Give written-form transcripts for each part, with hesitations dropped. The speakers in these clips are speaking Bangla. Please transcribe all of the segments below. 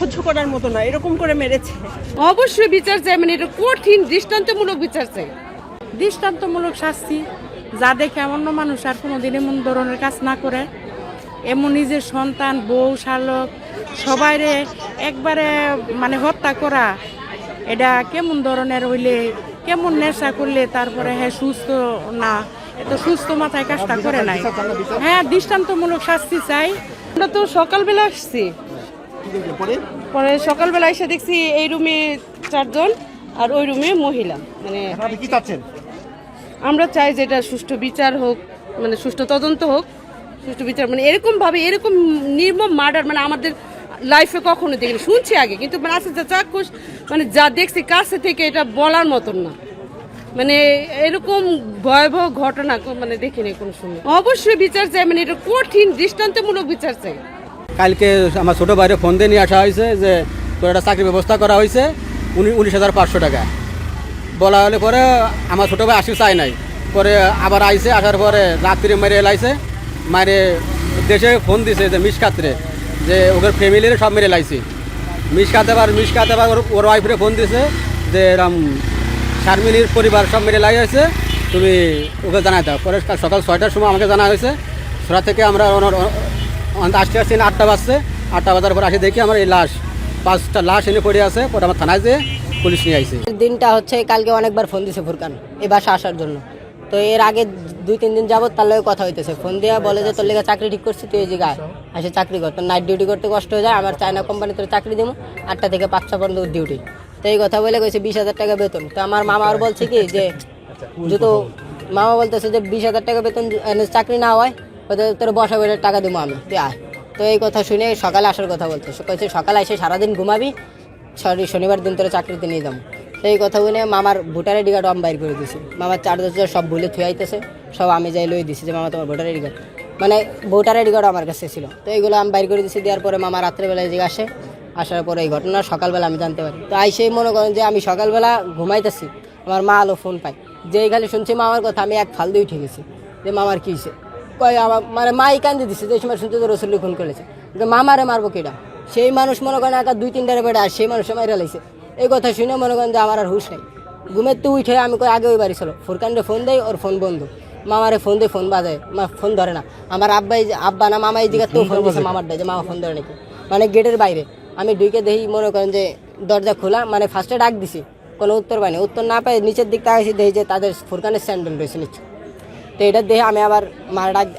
সহ্য করার মতো না, এরকম করে মেরেছে। অবশ্যই বিচার চাই, মানে এটা কঠিন দৃষ্টান্তমূলক বিচার চাই। দৃষ্টান্তমূলক শাস্তি, যা দেখে অন্য মানুষ আর কোনোদিন এমন ধরনের কাজ না করে। এমন নিজের সন্তান, বউ, শালক সবাইরে একবারে মানে হত্যা করা, এটা কেমন ধরনের হইলে, কেমন নেশা করলে তারপরে হ্যাঁ সুস্থ না, এত সুস্থ মাথায় কাজটা করে নাই। হ্যাঁ, দৃষ্টান্তমূলক শাস্তি চাই। আমরা তো সকালবেলা আসছি, পরে সকালবেলা এসে দেখছি এই রুমে 4 জন আর ওই রুমে মহিলা। মানে কি চাচ্ছেন? আমরা চাই যে এটা সুষ্ঠু বিচার হোক, মানে সুষ্ঠু তদন্ত হোক, সুষ্ঠু বিচার। মানে এরকম ভাবে এরকম নির্মম মার্ডার মানে আমাদের লাইফে কখনো দেখিনি, শুনছি আগে কিন্তু মানে আছে যা চাক্ষুষ, মানে যা দেখছি কাছে থেকে এটা বলার মতন না। মানে এরকম ভয়াবহ ঘটনা মানে দেখিনি কোনো সময়। অবশ্যই বিচার চাই, মানে এটা কঠিন দৃষ্টান্তমূলক বিচার চাই। কালকে আমার ছোটো ভাইরে ফোন দিয়ে নিয়ে আসা হয়েছে যে তোর একটা চাকরির ব্যবস্থা করা হয়েছে 19,500 টাকা বলা হলে পরে আমার ছোটো ভাই আসি চাই নাই, পরে আবার আইসে, আসার পরে রাত্রি মেরে এলাইছে, মারে দেশে ফোন দিছে যে মিসকাতরে যে ওদের ফ্যামিলির সব মেরে লাইছি। মিসকাতে আবার ওর ওয়াইফরে ফোন দিছে যে এরম শারমিনীর পরিবার সব মেরে লাই হয়েছে, তুমি ওকে জানাই দাও। পরে সকাল 6টার সময় আমাকে জানা হয়েছে। ছটা থেকে আমরা আসতে 8টা বাজছে। 8টা বাজার পর আসি দেখি আমার এই লাশ 5টা লাশ এনে পড়ে আছে। পরে আমার থানায় যেয়ে পুলিশ নিয়ে আইছে। দিনটা হচ্ছে কালকে অনেকবার ফোন দিছে ফুরকান এই বাসা আসার জন্য। তো এর আগে 2-3 দিন যাবত তার লগে কথা হইতেছে। ফোন দিয়া বলে যে তোর লেগে চাকরি ঠিক করছি, তুই এই জায়গায় আসে চাকরি কর, তোর নাইট ডিউটি করতে কষ্ট হয়ে যায়, আমার চায়না কোম্পানি তোর চাকরি দিব, 8টা থেকে 5টা পর্যন্ত ডিউটি। তো এই কথা বলে কইছে 20,000 টাকা বেতন। তো আমার মামা আর বলছে কি যে যেহেতু মামা বলতেছে যে 20,000 টাকা বেতন চাকরি না হয় তোর বসা বেড়ে টাকা দেবো আমি, তুই আয়। তো এই কথা শুনে সকালে আসার কথা বলছে, কইছে সকালে এসে সারাদিন ঘুমাবি, শনিবার দিন তোর চাকরিতে নিয়ে যাবো। তো এই কথা বলে মামার ভোটার আইডি কার্ড আমি বাইর করে দিছি। মামার 4-10 সব ভুলে থুয়ে আইতেছে, সব আমি যাই লই দিছি যে মামা তোমার ভোটার আইডি কার্ড, মানে ভোটার আইডি কার্ড আমার কাছে ছিল। তো এইগুলো আমি বাইর করে দিছি। দেওয়ার পরে মামা রাত্রেবেলায় যে আসে, আসার পরে এই ঘটনা সকালবেলা আমি জানতে পারি। তো আইসেই মনে করেন যে আমি সকালবেলা ঘুমাইতেছি, আমার মা আলো ফোন পাই, যে খালি শুনছি মামার কথা, আমি এক ফাল দিয়ে উঠে গেছি যে মামার কী হয়েছে। কয় আমার মানে মাই কান্দি দিচ্ছে, যে সময় শুনতে তো রসুল্লি খুন করেছে, মামারে মারবো কেটা, সেই মানুষ মনে করেন একা 2-3টারে বেড়ে আর সেই মানুষে মাইরা লাইছে। এই কথা শুনে মনে করেন যে আমার আর হুশ নাই। ঘুমের তো উঠে আমি কই আগে ওই বাড়ি ছিল, ফুরকানরে ফোন দেয়, ওর ফোন বন্ধ, মামারে ফোন দিয়ে ফোন বাজায়, ফোন ধরে না। আমার আব্বা না মামা এই দিকে তো ফোন দিয়েছে মামার দেয় যে মামা ফোন ধরে নাকি, মানে গেটের বাইরে। আমি ঢুকে দেখি মনে করেন যে দরজা খোলা, মানে ফার্স্টে ডাক দিছি, কোনো উত্তর পাইনি। উত্তর না পাই নিচের দিক তাকাইছি, দেখি যে তাদের ফুরকানের স্যান্ডেল রয়েছে নিচে। তো এটা দেখে আমি আবার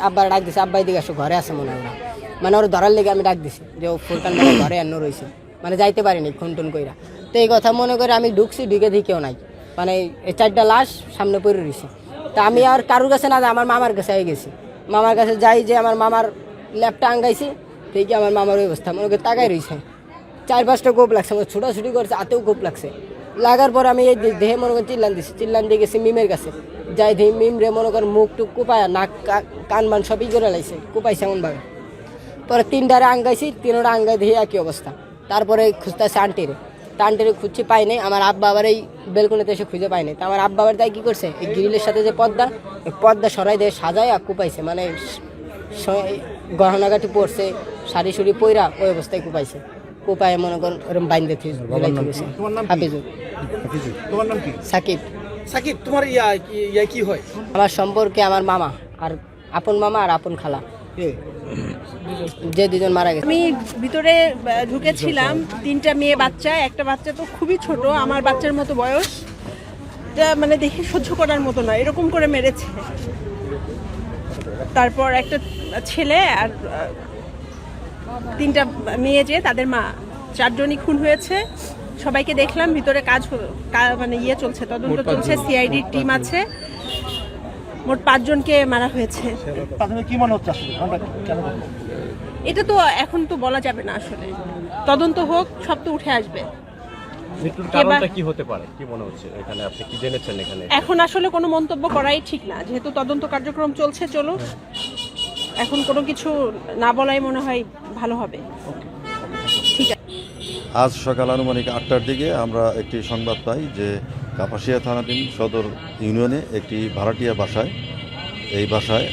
আব্বার ডাক দিছি, আব্বাই দিকে আসো ঘরে আছে মনে হয় ওরা, মানে ওর ধরার লেগে আমি ডাক দিছি যে ও ফুরকান ঘরে এন্ন রয়েছে, মানে যাইতে পারিনি খুন টুন কইরা। তো এই কথা মনে করে আমি ঢুকছি, ঢুকে দিই কেউ নাই, মানে এই 4টা লাশ সামনে পড়ে রয়েছে। তা আমি আর কারোর কাছে না, আমার মামার কাছে আই গেছি। মামার কাছে যাই যে আমার মামার ল্যাপটা আঙ্গাইছি, দেখি আমার মামার ওই অবস্থা, মনে করে তাকাই রয়েছে। 4-5টা কোপ লাগছে, আমার ছুটাছুটি করছে, হাতেও কোপ লাগছে। লাগার পর আমি এই দেহে মনে করেন চিল্লান দিছি, চিল্লান দিয়ে গেছি মিমের কাছে, যাই দেখি মিম রে মনে করেন মুখ টুক কুপায়, নাক কান মান সবই করে লাইছে, কুপাইছে এমনভাবে। পরে 3টারে আঙ্গাইছি, 3টা আঙ্গাই দেখি একই অবস্থা। তারপরে খুঁজতেছে আন্টিরে, তা আন্টিরে খুঁজছি পাই নাই। আমার আব্বা আবার এই বেলকনিতে এসে খুঁজে পাই নাই। তা আমার আব্বা আবার তাই কী করছে, এই গ্রিলের সাথে যে পর্দা, এই পর্দা সরাই দিয়ে সাজায় আর কুপাইছে, মানে গহনাগাটি পড়ছে, শাড়ি শুড়ি পইরা ওই অবস্থায় কুপাইছে। কুপায় মনে করেন ওরকম বাইন্দে গেছে। হাফিজুর। তোমার নাম কি? সাকিব। সাকিব, তোমার কি হয়? আমার সম্পর্কে আমার মামা আর আপন মামা আর আপন খালা, যে 2জন মারা গেছে। আমি ভিতরে ঢুকেছিলাম, 3টা মেয়ে বাচ্চা, একটা বাচ্চা তো খুবই ছোট, আমার বাচ্চার মতো বয়স, মানে দেখে সহ্য করার মতো না, এরকম করে মেরেছে। তারপর একটা ছেলে আর 3টা মেয়ে, যে তাদের মা, 4 জনই খুন হয়েছে। সবাইকে দেখলাম ভিতরে কাজ মানে চলছে, তদন্ত চলছে, সিআইডির টিম আছে। মোট 5 জনকে মারা হয়েছে। কি মনে হচ্ছে এটা তো এখন তো বলা যাবে না, আসলে তদন্ত হোক, সব তো উঠে আসবে। মৃত্যুর কারণটা কি হতে পারে, কি মনে হচ্ছে এখানে, আপনি কি জেনেছেন এখানে? এখন আসলে কোনো মন্তব্য করাই ঠিক না, যেহেতু তদন্ত কার্যক্রম চলছে, চলুক। এখন কোনো কিছু না বলাই মনে হয় ভালো হবে। ঠিক আছে। আজ সকাল আনুমানিক 8টার দিকে আমরা একটি সংবাদ পাই যে কাপাসিয়া থানাধীন সদর ইউনিয়নে একটি ভাড়াটিয়া বাসায়, এই বাসায়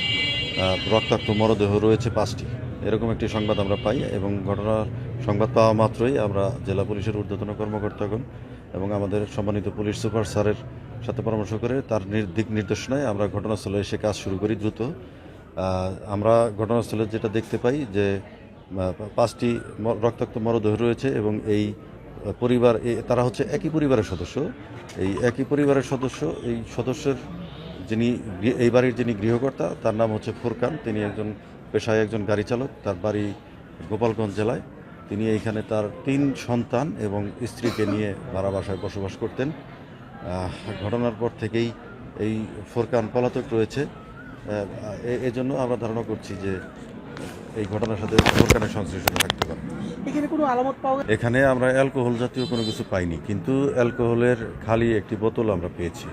রক্তাক্ত মরদেহ রয়েছে 5টি, এরকম একটি সংবাদ আমরা পাই। এবং ঘটনার সংবাদ পাওয়া মাত্রই আমরা জেলা পুলিশের ঊর্ধ্বতন কর্মকর্তাগণ এবং আমাদের সম্মানিত পুলিশ সুপার স্যারের সাথে পরামর্শ করে তার দিক নির্দেশনায় আমরা ঘটনাস্থলে এসে কাজ শুরু করি দ্রুত। আমরা ঘটনাস্থলে যেটা দেখতে পাই যে 5টি রক্তাক্ত মরদেহ রয়েছে এবং এই পরিবার তারা হচ্ছে একই পরিবারের সদস্য। এই একই পরিবারের সদস্য, এই সদস্যের যিনি এই বাড়ির যিনি গৃহকর্তা তার নাম হচ্ছে ফুরকান। তিনি পেশায় একজন গাড়ি চালক, তার বাড়ি গোপালগঞ্জ জেলায়। তিনি এইখানে তার 3 সন্তান এবং স্ত্রীকে নিয়ে ভাড়া বাসায় বসবাস করতেন। ঘটনার পর থেকেই এই ফুরকান পলাতক রয়েছে। এজন্য আমরা ধারণা করছি যে এই ঘটনার সাথে ফুরকানের সংশ্লিষ্টতা থাকতে পারে। এখানে কোনো আলামত পাওয়া এখানে আমরা অ্যালকোহল জাতীয় কোনো কিছু পাইনি, কিন্তু অ্যালকোহলের খালি একটি বোতল আমরা পেয়েছি।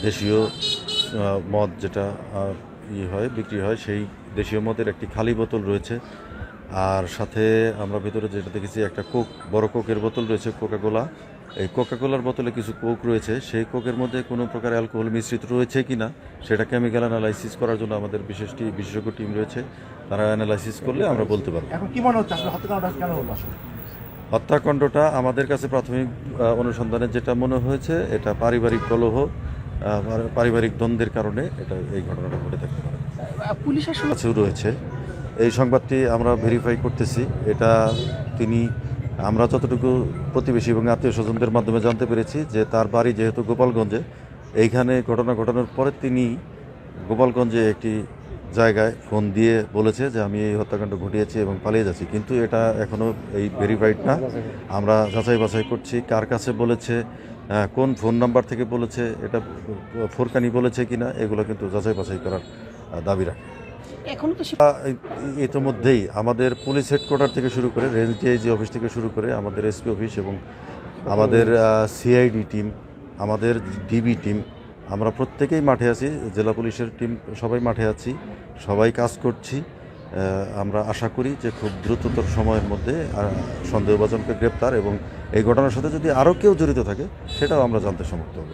দেশীয় মদ যেটা বিক্রি হয়, সেই দেশীয় মদের একটি খালি বোতল রয়েছে। আর সাথে আমরা ভিতরে যেটা দেখেছি একটা বড় কোকের বোতল রয়েছে, কোকাকোলা। এই কোকাকোলার বোতলে কিছু কোক রয়েছে। সেই কোকের মধ্যে কোনো প্রকার অ্যালকোহল মিশ্রিত রয়েছে কিনা সেটা কেমিক্যাল অ্যানালাইসিস করার জন্য আমাদের বিশেষজ্ঞ টিম রয়েছে। তারা অ্যানালাইসিস করলে আমরা বলতে পারবো। এখন কি মনে হচ্ছে আসলে হত্যাকাণ্ডটা কেন হলো আসলে? হত্যাকাণ্ডটা আমাদের কাছে প্রাথমিক অনুসন্ধানে যেটা মনে হয়েছে, এটা পারিবারিক কলহ, পারিবারিক দ্বন্দ্বের কারণে এই ঘটনাটা ঘটে থাকতে পারে। পুলিশের কাছেও রয়েছে এই সংবাদটি আমরা ভেরিফাই করতেছি। এটা আমরা যতটুকু প্রতিবেশী এবং আত্মীয় স্বজনদের মাধ্যমে জানতে পেরেছি যে তার বাড়ি যেহেতু গোপালগঞ্জে, এইখানে ঘটনা ঘটানোর পরে তিনি গোপালগঞ্জে একটি জায়গায় ফোন দিয়ে বলেছে যে আমি এই হত্যাকাণ্ড ঘটিয়েছি এবং পালিয়ে যাচ্ছি, কিন্তু এটা এখনও এই ভেরিফাইড না। আমরা যাচাই বাছাই করছি কার কাছে বলেছে, কোন ফোন নাম্বার থেকে বলেছে, এটা ফুরকানি বলেছে কিনা, এগুলো কিন্তু যাচাই বাছাই করার দাবি রাখে। এখনো তো ইতিমধ্যেই আমাদের পুলিশ হেডকোয়ার্টার থেকে শুরু করে রেঞ্জ ডিআইজি অফিস থেকে শুরু করে আমাদের এসপি অফিস এবং আমাদের সিআইডি টিম, আমাদের ডিবি টিম, আমরা প্রত্যেকেই মাঠে আছি। জেলা পুলিশের টিম সবাই মাঠে আছি, সবাই কাজ করছি। আমরা আশা করি যে খুব দ্রুততর সময়ের মধ্যে সন্দেহভাজনকে গ্রেপ্তার এবং এই ঘটনার সাথে যদি আরও কেউ জড়িত থাকে সেটাও আমরা জানতে সমর্থ হব।